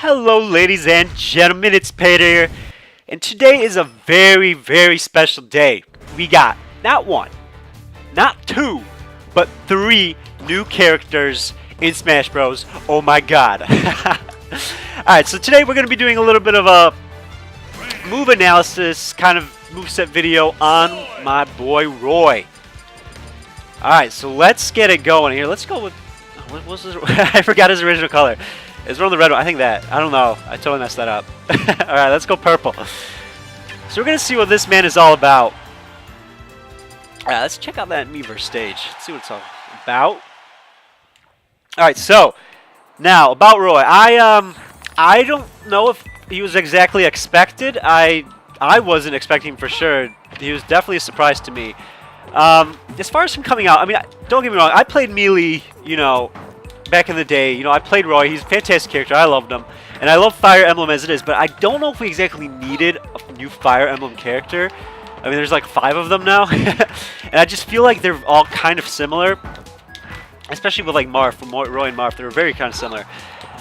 Hello ladies and gentlemen, it's Paydir, and today is a very, very special day. We got not one, not two, but three new characters in Smash Bros. Oh my god. Alright, so today we're going to be doing a little bit of a move analysis, kind of moveset video on my boy Roy. Alright, so let's get it going here. Let's go with, what was this? I forgot his original color. Is one of the red one? I think that. I don't know. I totally messed that up. Alright, let's go purple. So we're going to see what this man is all about. Alright, let's check out that Miiverse stage. Let's see what it's all about. Alright, so now about Roy. I don't know if he was exactly expected. I wasn't expecting him for sure. He was definitely a surprise to me. As far as him coming out, I mean, don't get me wrong. I played Melee, you know, back in the day. You know, I played Roy. He's a fantastic character. I loved him. And I love Fire Emblem as it is, but I don't know if we exactly needed a new Fire Emblem character. I mean, there's like 5 of them now. And I just feel like they're all kind of similar. Especially with like Marth, Roy and Marth. They're very kind of similar.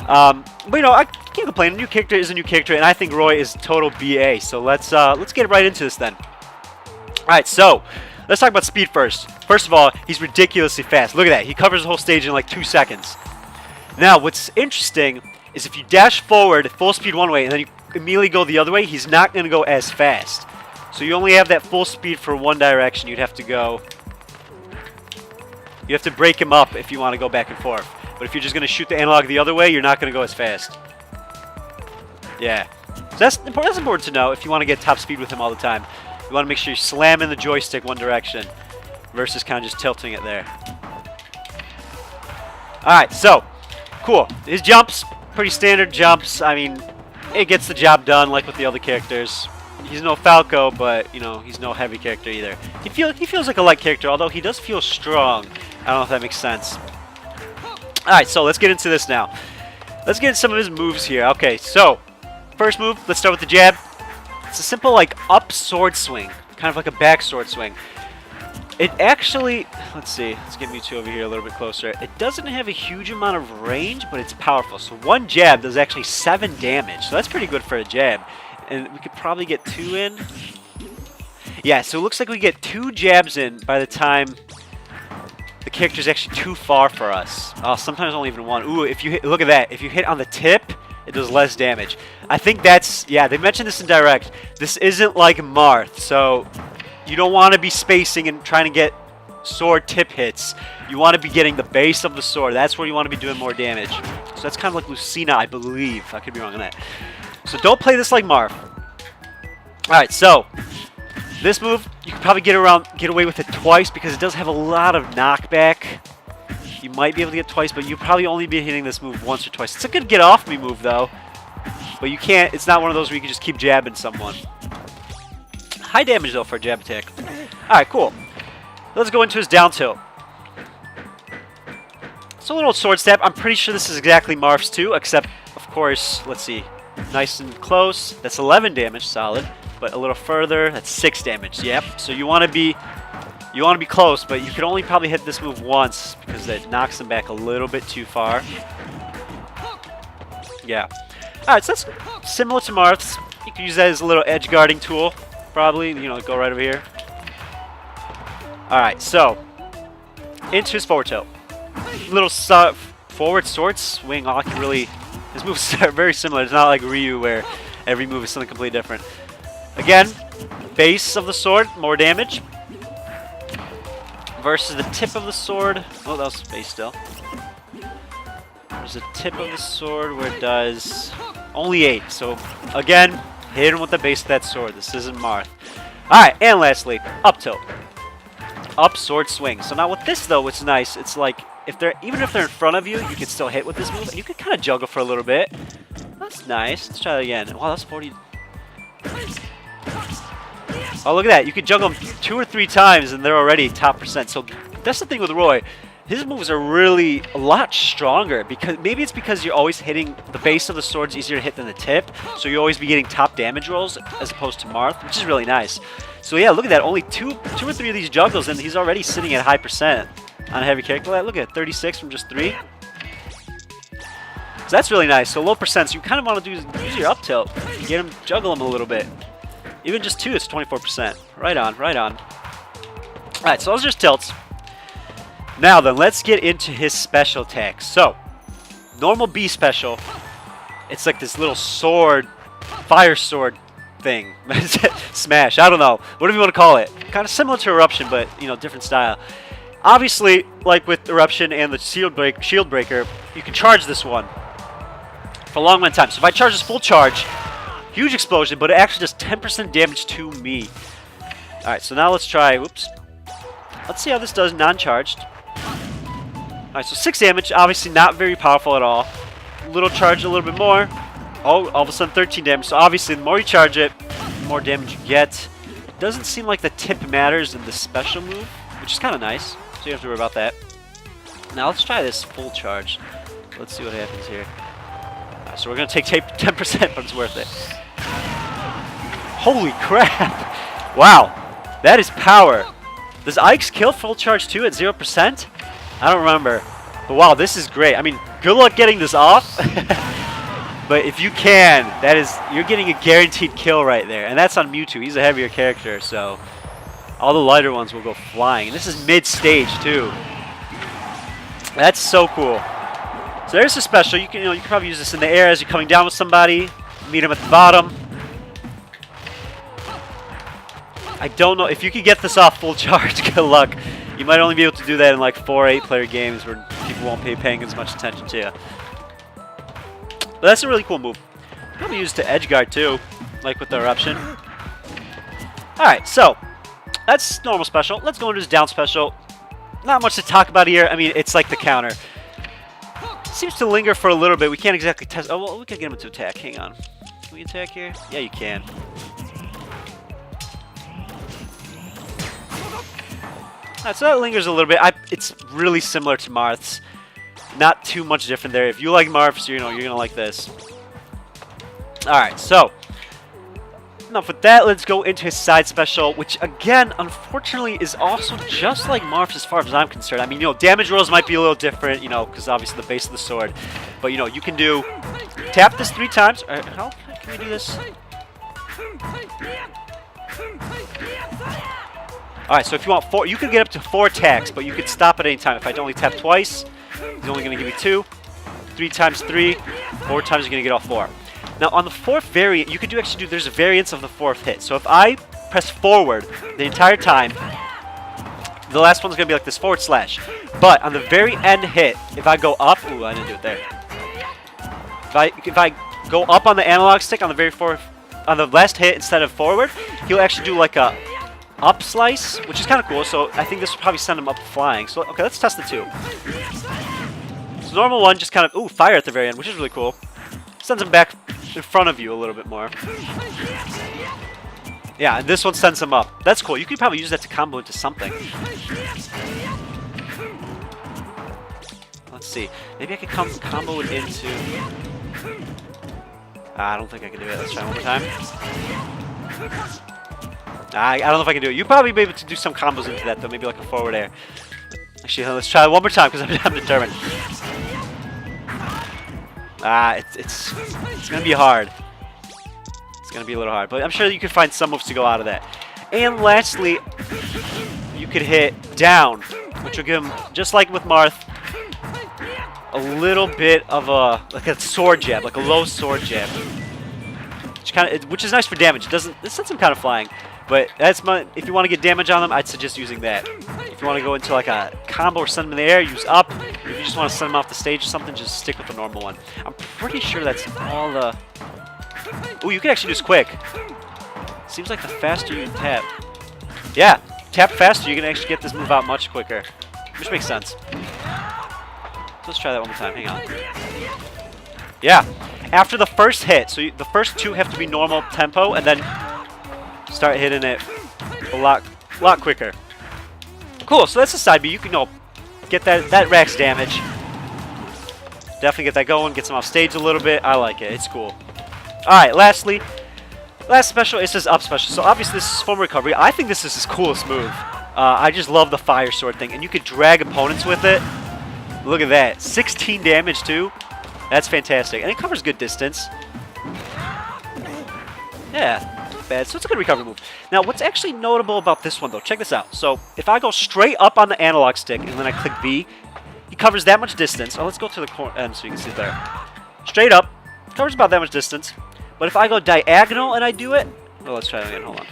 But you know, I can't complain. A new character is a new character, and I think Roy is total BA. So let's get right into this then. Alright, so let's talk about speed first. First of all, he's ridiculously fast. Look at that. He covers the whole stage in like 2 seconds. Now, what's interesting is if you dash forward full speed one way and then you immediately go the other way, he's not going to go as fast. So you only have that full speed for one direction. You'd have to go. You have to break him up if you want to go back and forth. But if you're just going to shoot the analog the other way, you're not going to go as fast. Yeah. So that's important to know if you want to get top speed with him all the time. You want to make sure you're slamming the joystick one direction versus kind of just tilting it there. Alright, so, cool. His jumps, pretty standard jumps. I mean, it gets the job done like with the other characters. He's no Falco, but, you know, he's no heavy character either. He feels like a light character, although he does feel strong. I don't know if that makes sense. Alright, so let's get into this now. Let's get into some of his moves here. Okay, so, first move, let's start with the jab. It's a simple, like, up sword swing. Kind of like a back sword swing. It actually, let's see, let's get Mewtwo over here a little bit closer. It doesn't have a huge amount of range, but it's powerful. So one jab does actually 7 damage. So that's pretty good for a jab. And we could probably get 2 in. Yeah, so it looks like we get 2 jabs in by the time the character's actually too far for us. Sometimes only even 1. Ooh, if you hit, look at that. If you hit on the tip, it does less damage. I think that's, yeah, they mentioned this in Direct. This isn't like Marth, so you don't want to be spacing and trying to get sword tip hits. You want to be getting the base of the sword. That's where you want to be doing more damage. So that's kind of like Lucina, I believe. I could be wrong on that. So don't play this like Marth. Alright, so this move, you can probably get away with it twice because it does have a lot of knockback. You might be able to get twice, but you'll probably only be hitting this move once or twice. It's a good get off me move though. But you can't, it's not one of those where you can just keep jabbing someone. High damage though for a jab attack. Alright, cool. Let's go into his down tilt. So a little sword step. I'm pretty sure this is exactly Marth's too, except of course, let's see. Nice and close. That's 11 damage, solid. But a little further, that's 6 damage. Yep. So you want to be close, but you can only probably hit this move once because that knocks him back a little bit too far. Yeah. Alright, so that's similar to Marth's. You can use that as a little edge guarding tool. Probably, you know, go right over here. Alright, so into his forward tilt. Little forward sword swing. All I can really, his moves are very similar. It's not like Ryu where every move is something completely different. Again, base of the sword, more damage. Versus the tip of the sword. Oh, that was base still. There's a tip of the sword where it does only 8. So again, hit him with the base of that sword. This isn't Marth. Alright, and lastly, up tilt. Up sword swing. So now with this though, what's nice, it's like even if they're in front of you, you can still hit with this move. And you can kind of juggle for a little bit. That's nice. Let's try that again. Wow, that's 40. Oh, look at that. You can juggle them 2 or 3 times and they're already top percent. So that's the thing with Roy. His moves are really a lot stronger because maybe it's because you're always hitting the base of the sword's easier to hit than the tip, so you always be getting top damage rolls as opposed to Marth, which is really nice. So yeah, look at that. Only two or three of these juggles and he's already sitting at high percent on a heavy character. Look at that. Look at it, 36 from just 3. So that's really nice. So low percent. So you kind of want to use your up tilt. Get him, juggle him a little bit. Even just 2, it's 24%. Right on, right on. All right, so those are just tilts. Now then, let's get into his special attacks. So, normal B special. It's like this little sword, fire sword thing. Smash, I don't know. Whatever you want to call it. Kind of similar to Eruption, but, you know, different style. Obviously, like with Eruption and the Shield Breaker, you can charge this one for a long amount of time. So if I charge this full charge, huge explosion, but it actually does 10% damage to me. Alright, so now let's try, whoops. Let's see how this does non-charged. Alright, so 6 damage, obviously not very powerful at all. Little charge, a little bit more. Oh, all of a sudden 13 damage. So obviously the more you charge it, the more damage you get. It doesn't seem like the tip matters in the special move, which is kind of nice. So you don't have to worry about that. Now let's try this full charge. Let's see what happens here. Alright, so we're going to take 10%, but it's worth it. Holy crap! Wow, that is power. Does Ike's kill full charge too at 0%? I don't remember. But wow, this is great. I mean, good luck getting this off. But if you can, you're getting a guaranteed kill right there. And that's on Mewtwo. He's a heavier character, so all the lighter ones will go flying. And this is mid-stage too. That's so cool. So there's a special. You can probably use this in the air as you're coming down with somebody. Meet them at the bottom. I don't know if you can get this off full charge. Good luck. You might only be able to do that in like 4 or 8 player games where people won't be paying as much attention to you. But that's a really cool move. Probably use it to edge guard too, like with the Eruption. Alright, so that's normal special. Let's go into his down special. Not much to talk about here. I mean, it's like the counter. Seems to linger for a little bit. We can't exactly test. Oh, well, we can get him to attack. Hang on. Can we attack here? Yeah, you can. Alright, so that lingers a little bit. It's really similar to Marth's. Not too much different there. If you like Marth's, you're gonna like this. Alright, so enough with that. Let's go into his side special, which again, unfortunately, is also just like Marth's as far as I'm concerned. I mean, damage rolls might be a little different, because obviously the base of the sword. But you can do tap this 3 times. How can we do this? Alright, so if you want 4, you can get up to 4 attacks, but you can stop at any time. If I only tap twice, he's only going to give me 2. 3 times 3, 4 times you're going to get all 4. Now on the 4th variant, you could there's a variance of the 4th hit. So if I press forward the entire time, the last one's going to be like this /. But on the very end hit, if I go up, ooh, I didn't do it there. If I go up on the analog stick on the last hit instead of forward, he'll actually do like a up slice, which is kind of cool. So I think this will probably send him up flying. So okay, let's test the 2. So normal one, just kind of fire at the very end, which is really cool. Sends him back in front of you a little bit more. Yeah, and this one sends him up. That's cool. You could probably use that to combo into something. Let's see. Maybe I could combo it into. I don't think I can do it. Let's try one more time. I don't know if I can do it. You'll probably be able to do some combos into that, though. Maybe like a forward air. Actually, let's try it one more time because I'm determined. It's going to be hard. It's going to be a little hard. But I'm sure you can find some moves to go out of that. And lastly, you could hit down, which will give him, just like with Marth, a little bit of a sword jab, like a low sword jab. Which is nice for damage. It sends him kind of flying. But if you want to get damage on them, I'd suggest using that. If you want to go into like a combo or send them in the air, use up. If you just want to send them off the stage or something, just stick with the normal one. I'm pretty sure that's all the. Ooh, you can actually do this quick. Seems like the faster you tap. Yeah, tap faster, you can actually get this move out much quicker. Which makes sense. So let's try that one more time. Hang on. Yeah, after the first hit, so the first 2 have to be normal tempo, and then start hitting it a lot quicker. Cool, so that's the side B. You can get that racks damage. Definitely get that going, get some off stage a little bit. I like it. It's cool. Alright, last special is his up special. So obviously this is foam recovery. I think this is his coolest move. I just love the fire sword thing. And you could drag opponents with it. Look at that. 16 damage too. That's fantastic. And it covers good distance. Yeah, not bad. So it's a good recovery move. Now, what's actually notable about this one, though, check this out. So if I go straight up on the analog stick and then I click B, he covers that much distance. Oh, let's go to the corner end so you can see it there. Straight up, covers about that much distance. But if I go diagonal and I do it, well, let's try it again. Hold on.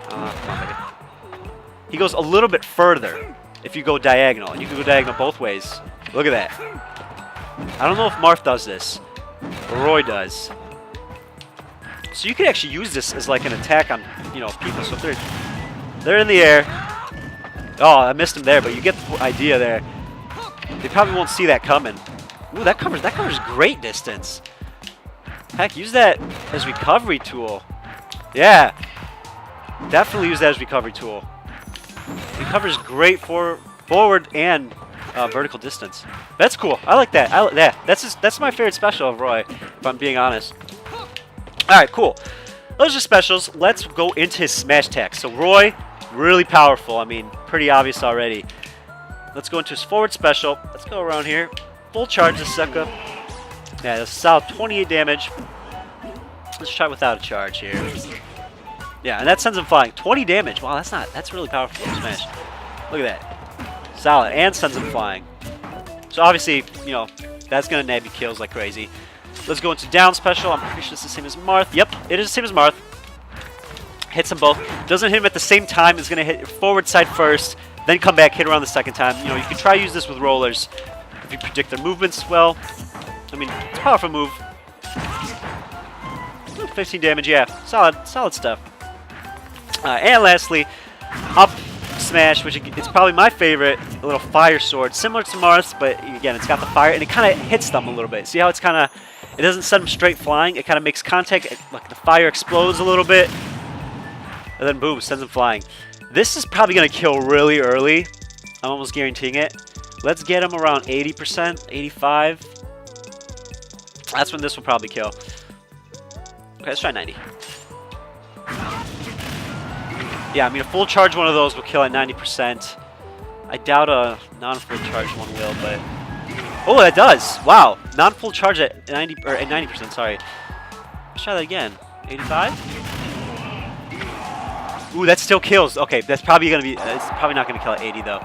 Come on, baby. He goes a little bit further if you go diagonal. And you can go diagonal both ways. Look at that. I don't know if Marth does this, but Roy does. So you can actually use this as like an attack on, you know, people. So if they're in the air. Oh, I missed him there, but you get the idea there. They probably won't see that coming. Ooh, that covers great distance. Heck, use that as recovery tool. Yeah. Definitely use that as recovery tool. It covers great forward and vertical distance. That's cool. I like that. That's my favorite special of Roy, if I'm being honest. Alright, cool. Those are specials. Let's go into his smash attacks. So Roy, really powerful. I mean, pretty obvious already. Let's go into his forward special. Let's go around here. Full charge this sucker. Yeah, that's a solid 28 damage. Let's try without a charge here. Yeah, and that sends him flying. 20 damage. Wow, that's really powerful smash. Look at that. Solid. And sends him flying. So obviously, you know, that's going to nab you kills like crazy. Let's go into down special. I'm pretty sure it's the same as Marth. Yep, it is the same as Marth. Hits them both. Doesn't hit him at the same time. It's going to hit forward side first, then come back, hit around the second time. You know, you can try to use this with rollers if you predict their movements well. I mean, it's a powerful move. 15 damage, yeah. Solid stuff. And lastly, up smash, which it's probably my favorite, a little fire sword. Similar to Mars, but again, it's got the fire, and it kind of hits them a little bit. See how it's kind of, it doesn't send them straight flying. It kind of makes contact, like the fire explodes a little bit, and then boom, sends them flying. This is probably going to kill really early. I'm almost guaranteeing it. Let's get him around 80%, 85. That's when this will probably kill. Okay, let's try 90. Yeah, I mean, a full charge one of those will kill at 90%. I doubt a non-full charge one will, but... Oh, that does! Wow! Non-full charge at 90, or at 90%, sorry. Let's try that again. 85? Ooh, that still kills. Okay, that's probably gonna be... It's probably not gonna kill at 80, though.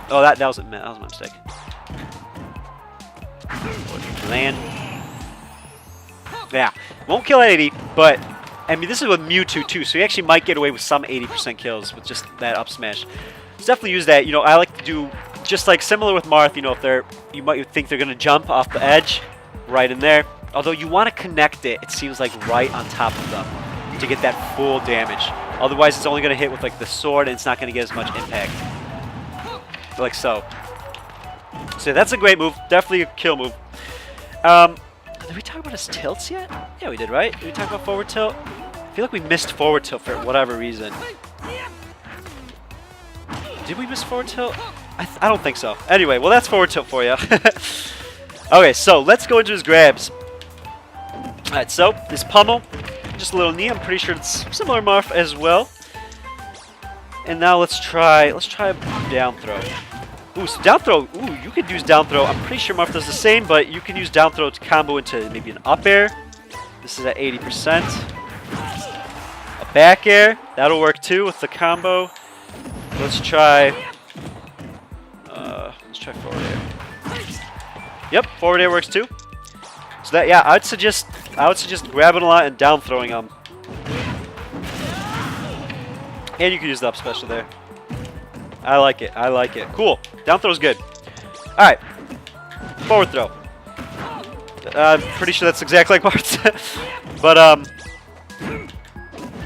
Oh, that was my mistake. Land. Yeah, won't kill at 80, but... I mean, this is with Mewtwo, too, so you actually might get away with some 80% kills with just that up smash. So definitely use that. You know, I like to do, just like similar with Marth, you know, if you might think they're going to jump off the edge, right in there. Although you want to connect it, it seems like right on top of them to get that full damage. Otherwise, it's only going to hit with, like, the sword, and it's not going to get as much impact. Like so. So that's a great move. Definitely a kill move. Did we talk about his tilts yet? Yeah, we did, right? Did we talk about forward tilt? I feel like we missed forward tilt for whatever reason. Did we miss forward tilt? I don't think so. Anyway, well, that's forward tilt for you. Okay, so let's go into his grabs. Alright, so this pummel, just a little knee. I'm pretty sure it's similar Marth as well. And now let's try down throw. Ooh, so down throw, ooh, you could use down throw. I'm pretty sure Marth does the same, but you can use down throw to combo into maybe an up air. This is at 80%. A back air, that'll work too with the combo. Let's try forward air. Yep, forward air works too. So that, yeah, I would suggest grabbing a lot and down throwing them. And you can use the up special there. I like it. I like it. Cool. Down throw's good. All right. Forward throw. I'm pretty sure that's exactly like Bart's. But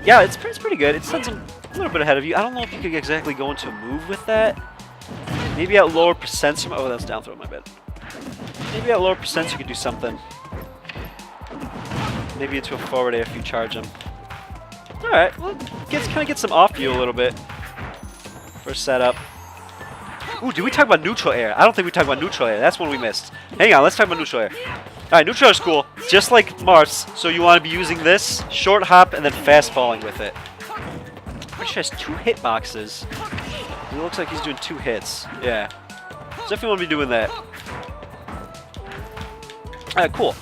yeah, it's pretty good. It sends him a little bit ahead of you. I don't know if you could exactly go into a move with that. Maybe at lower percents. Oh, that's down throw. My bad. Maybe at lower percents you could do something. Maybe into a forward air if you charge him. All right. Well, kind of gets him off you a little bit. First setup. Ooh, did we talk about neutral air? I don't think we talked about neutral air. That's one we missed. Hang on, let's talk about neutral air. Alright, neutral air is cool. Just like Mars. So you want to be using this, short hop, and then fast falling with it. Pretty sure has 2 hit boxes. It looks like he's doing 2 hits. Yeah. So definitely want to be doing that. Alright, cool.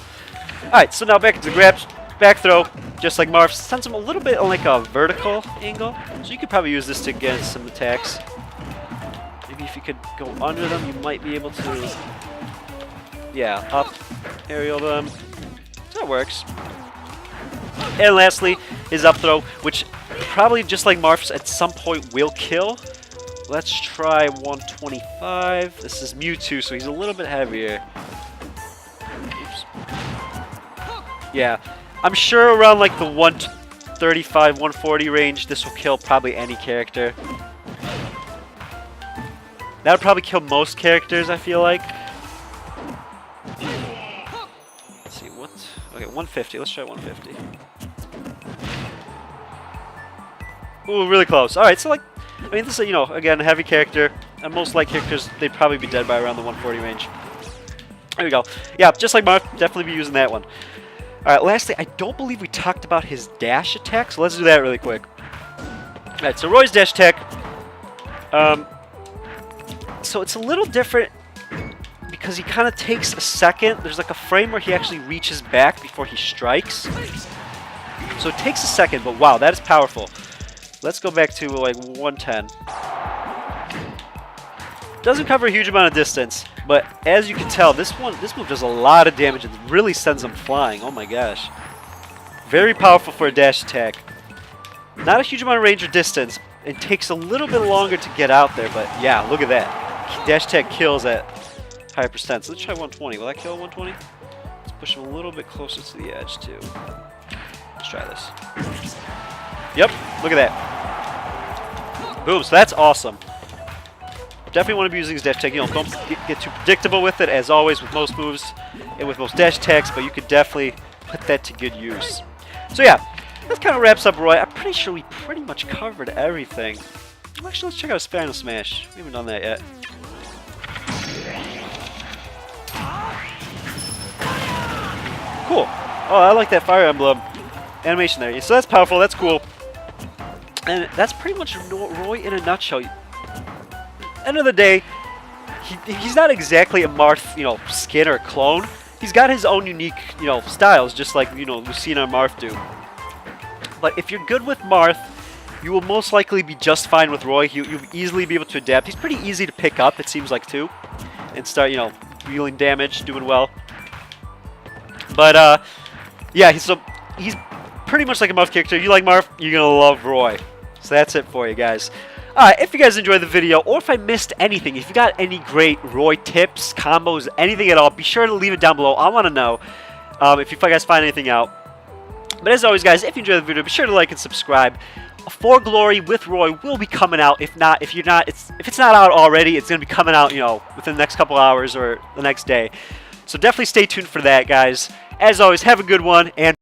Alright, so now back into the grab, back throw, just like Marv. Sends him a little bit on like a vertical angle. So you could probably use this to get some attacks. Maybe if you could go under them, you might be able to, yeah, up aerial them. So that works. And lastly, his up throw, which probably just like Marv's at some point will kill. Let's try 125. This is Mewtwo, so he's a little bit heavier. Oops. Yeah, I'm sure around like the 135, 140 range, this will kill probably any character. That would probably kill most characters, I feel like. Let's see, what? Okay, 150. Let's try 150. Ooh, really close. Alright, so like, I mean, this is, you know, again, a heavy character. And most light characters, they'd probably be dead by around the 140 range. There we go. Yeah, just like Marth, definitely be using that one. Alright, lastly, I don't believe we talked about his dash attack, so let's do that really quick. Alright, so Roy's dash attack. So it's a little different because he kind of takes a second. There's like a frame where he actually reaches back before he strikes. So it takes a second, but wow, that is powerful. Let's go back to like 110. Doesn't cover a huge amount of distance, but as you can tell, this move does a lot of damage and really sends him flying. Oh my gosh. Very powerful for a dash attack. Not a huge amount of range or distance. It takes a little bit longer to get out there, but yeah, look at that. Dash attack kills at higher percent. So let's try 120. Will that kill 120? Let's push him a little bit closer to the edge too. Let's try this. Yep, look at that. Boom, so that's awesome. Definitely want to be using his dash attack. You know, don't get too predictable with it, as always with most moves and with most dash attacks, but you could definitely put that to good use. So yeah, that kind of wraps up Roy. I'm pretty sure we pretty much covered everything. Actually, let's check out his Final Smash. We haven't done that yet. Cool. Oh, I like that Fire Emblem animation there. So that's powerful. That's cool. And that's pretty much Roy in a nutshell. End of the day, he's not exactly a Marth, you know, skin or clone. He's got his own unique, you know, styles, just like, you know, Lucina and Marth do. But if you're good with Marth, you will most likely be just fine with Roy. You'll easily be able to adapt. He's pretty easy to pick up, it seems like, too. And start, you know, dealing damage, doing well. But, yeah, he's pretty much like a Marth character. You like Marth, you're going to love Roy. So that's it for you guys. If you guys enjoyed the video, or if I missed anything, if you got any great Roy tips, combos, anything at all, be sure to leave it down below. I want to know if you guys find anything out. But as always, guys, if you enjoyed the video, be sure to like and subscribe. For Glory with Roy will be coming out. If it's not out already, it's going to be coming out, you know, within the next couple hours or the next day. So definitely stay tuned for that, guys. As always, have a good one, and